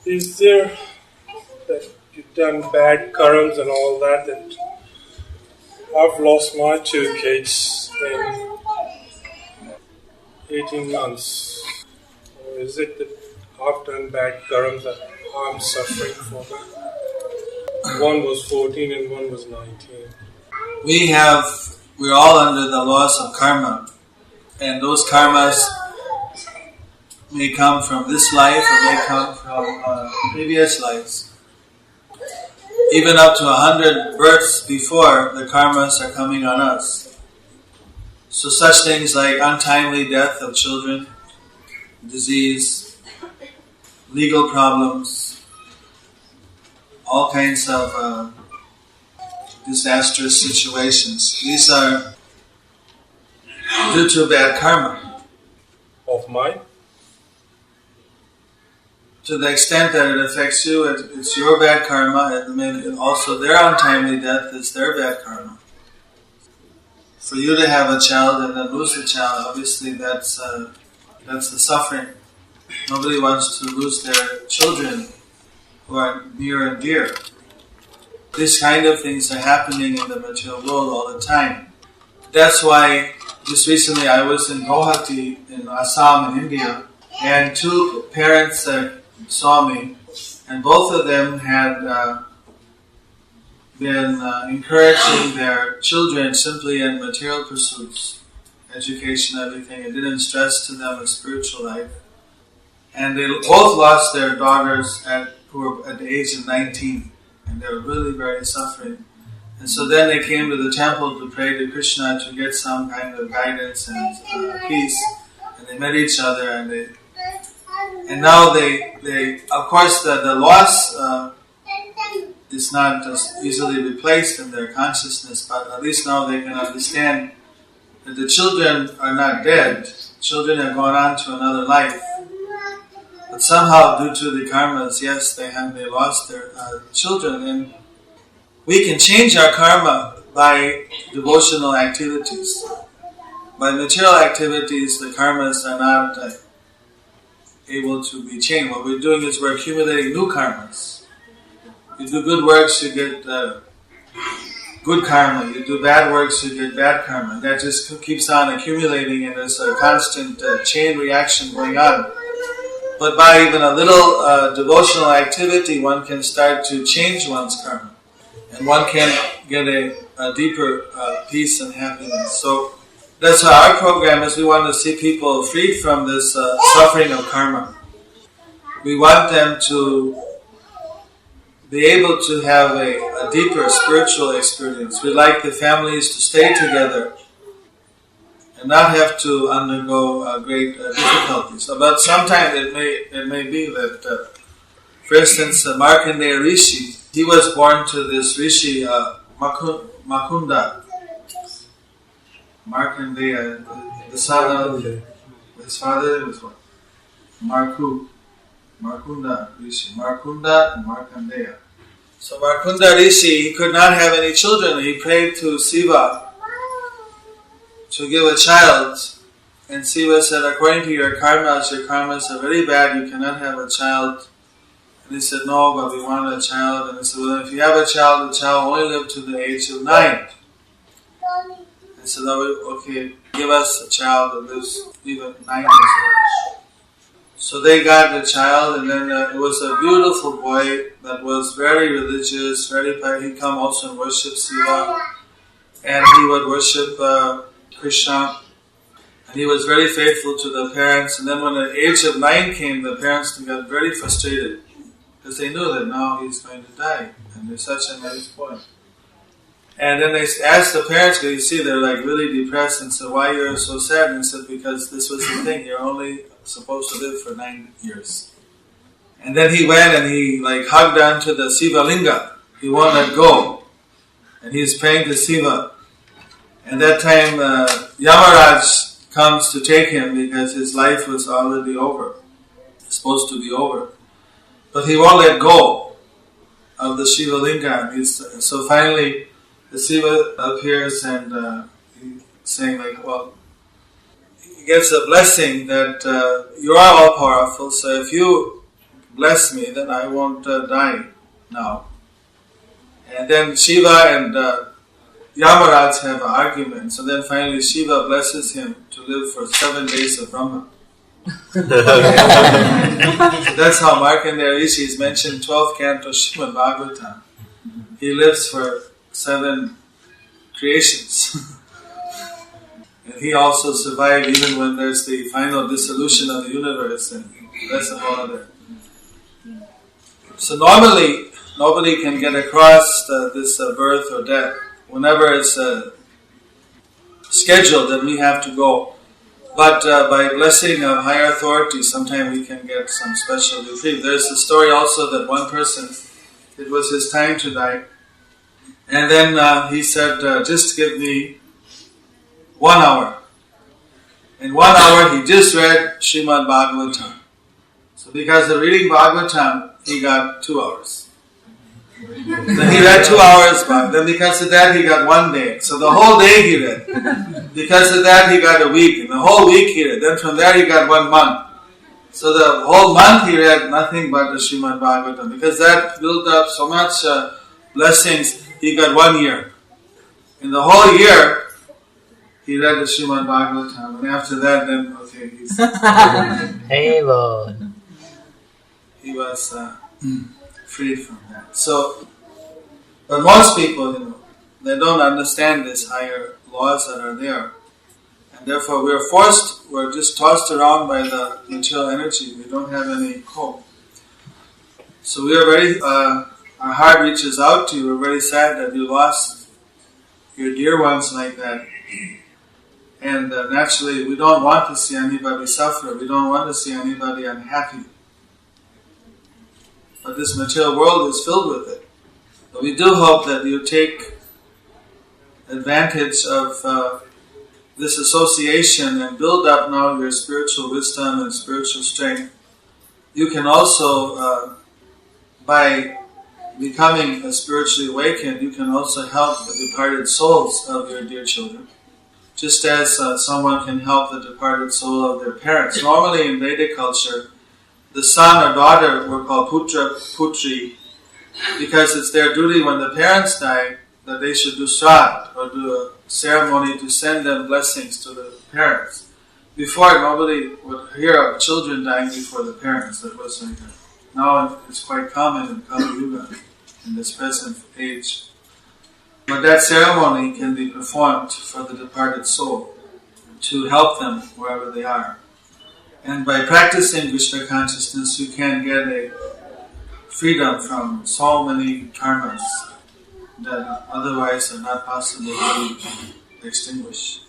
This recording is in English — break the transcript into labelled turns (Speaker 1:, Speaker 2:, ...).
Speaker 1: Is there that you've done bad karmas and all that? That I've lost my 2 kids in 18 months. Or is it that I've done bad karmas that I'm suffering for that? One was 14 and one was 19.
Speaker 2: We're all under the laws of karma, and those karmas may come from this life or may come from previous lives. Even up to 100 births before, the karmas are coming on us. So such things like untimely death of children, disease, legal problems, all kinds of disastrous situations. These are due to bad karma.
Speaker 1: Of mine?
Speaker 2: To the extent that it affects you, it's your bad karma, and also their untimely death is their bad karma. For you to have a child and then lose a child, obviously that's the suffering. Nobody wants to lose their children who are near and dear. These kind of things are happening in the material world all the time. That's why just recently I was in Guwahati in Assam in India, and 2 parents saw me, and both of them had been encouraging their children simply in material pursuits, education, everything. It didn't stress to them a spiritual life. And they both lost their daughters who were at the age of 19, and they were really very suffering. And so then they came to the temple to pray to Krishna to get some kind of guidance and peace. And they met each other, and now they of course the loss is not just easily replaced in their consciousness, but at least now they can understand that the children are not dead. Children have gone on to another life. But somehow, due to the karmas, yes, they lost their children. And we can change our karma by devotional activities. By material activities, the karmas are not able to be changed. What we're doing is we're accumulating new karmas. You do good works, you get good karma. You do bad works, you get bad karma. That just keeps on accumulating, and there's a constant chain reaction going on. But by even a little devotional activity, one can start to change one's karma. And one can get a deeper peace and happiness. So that's why our program is. We want to see people freed from this suffering of karma. We want them to be able to have a deeper spiritual experience. We like the families to stay together and not have to undergo great difficulties. But sometimes it may be that, for instance, Markandeya Rishi, he was born to this Rishi Makunda. Markandeya, the son of his father was what? Markunda Rishi. Markunda and Markandeya. So Markunda Rishi, he could not have any children. He prayed to Shiva to give a child. And Shiva said, according to your karmas are very bad, you cannot have a child. And he said, no, but we wanted a child. And he said, well, if you have a child, the child will only live to the age of 9. And said, oh, okay, give us a child that lives even 9 years old. So they got the child, and then it was a beautiful boy that was very religious, very pious. He'd come also and worship Shiva, and he would worship Krishna, and he was very faithful to the parents. And then when the age of 9 came, the parents got very frustrated, because they knew that now he's going to die, and he's such a nice boy. And then they asked the parents, because you see they're like really depressed, and said, why you're so sad? And he said, because this was the thing, you're only supposed to live for 9 years. And then he went and he hugged onto the Shiva Linga. He won't let go. And he's praying to Shiva. And that time Yamaraj comes to take him because his life was already over. It's supposed to be over. But he won't let go of the Shiva Linga. So finally the Shiva appears and he's saying he gets a blessing that you are all powerful, so if you bless me, then I won't die now. And then Shiva and Yamaraj have an argument. So then finally Shiva blesses him to live for 7 days of Brahma. So that's how Markandeya Rishi is mentioned 12th canto Srimad Bhagavatam. He lives for 7 creations. And he also survived even when there's the final dissolution of the universe, and that's a whole other. So normally, nobody can get across this birth or death. Whenever it's scheduled, then we have to go. But by blessing of higher authority, sometimes we can get some special reprieve. There's a story also that one person, it was his time to die, and then he said, just give me 1 hour. In 1 hour, he just read Srimad Bhagavatam. So because of reading Bhagavatam, he got 2 hours. Then he read 2 hours back. Then because of that, he got 1 day. So the whole day he read. Because of that, he got a week. And the whole week he read. Then from there, he got 1 month. So the whole month he read nothing but the Srimad Bhagavatam. Because that built up so much blessings, he got 1 year. In the whole year, he read the Srimad Bhagavatam. And after that, then, okay, he was freed from that. So, but most people, they don't understand these higher laws that are there. And therefore we're just tossed around by the material energy. We don't have any hope. So we are very, our heart reaches out to you. We're very sad that you lost your dear ones like that. And naturally, we don't want to see anybody suffer. We don't want to see anybody unhappy. But this material world is filled with it. But we do hope that you take advantage of this association and build up now your spiritual wisdom and spiritual strength. You can also, by becoming spiritually awakened, you can also help the departed souls of your dear children. Just as someone can help the departed soul of their parents. Normally in Vedic culture, the son or daughter were called putra, putri, because it's their duty when the parents die that they should do sraddha, or do a ceremony to send them blessings to the parents. Before, nobody would hear of children dying before the parents. That was like now it's quite common in Kali Yuga, in this present age. But that ceremony can be performed for the departed soul to help them wherever they are. And by practicing Krishna consciousness, you can get a freedom from so many karmas that otherwise are not possible to extinguish.